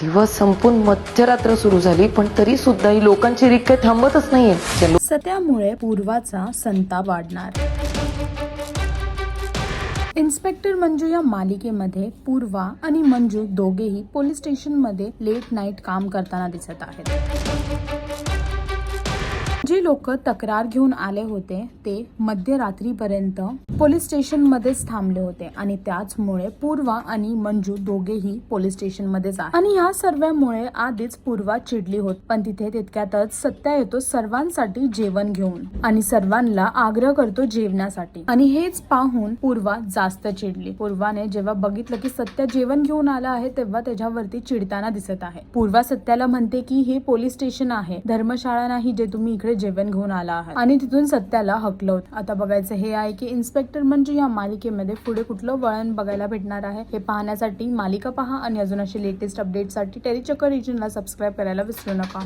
दिवस संपून मध्यरात्र सुरू झाली, पण तरी सुद्धा ही लोकांची रीक काही थांबतच नाहीये. सत्यामुळे पूर्वाचा संताप वाढणार. इन्स्पेक्टर मंजू या मालिकेमध्ये पूर्वा आणि मंजू दोघेही पोलीस स्टेशनमध्ये लेट नाईट काम करताना दिसत आहेत. जे लोक तक्रार घेऊन आले होते ते मध्यरात्रीपर्यंत पोलीस स्टेशन मध्येच थांबले होते आणि त्याचमुळे पूर्वा आणि मंजू दोघेही पोलीस स्टेशन मध्येच आहेत. आणि या सर्वांमुळे आधीच पूर्वा चिडली होती, पण तिथे तितक्यातच सत्या येतो सर्वांसाठी जेवण घेऊन आणि सर्वांना आग्रह करतो जेवण्यासाठी. आणि हेच पाहून पूर्वा जास्त चिडली. पूर्वाने जेव्हा बघितलं की सत्या जेवण घेऊन आला आहे तेव्हा त्याच्यावरती चिडताना दिसत आहे. पूर्वा सत्याला म्हणते की हे पोलीस स्टेशन आहे, धर्मशाळा नाही जे तुम्ही इकडे जेवण घेऊन आला आहे. आणि तिथून सत्याला हकलवत. आता बघायचं हे आहे की इन्स्पेक्टर मंजू या मालिकेमध्ये पुढे कुठलं वळण बघायला भेटणार आहे हे पाहण्यासाठी मालिका पहा आणि अजून अशी लेटेस्ट अपडेटसाठी टेलीचक्कर रिजनला सबस्क्राईब करायला विसरू नका.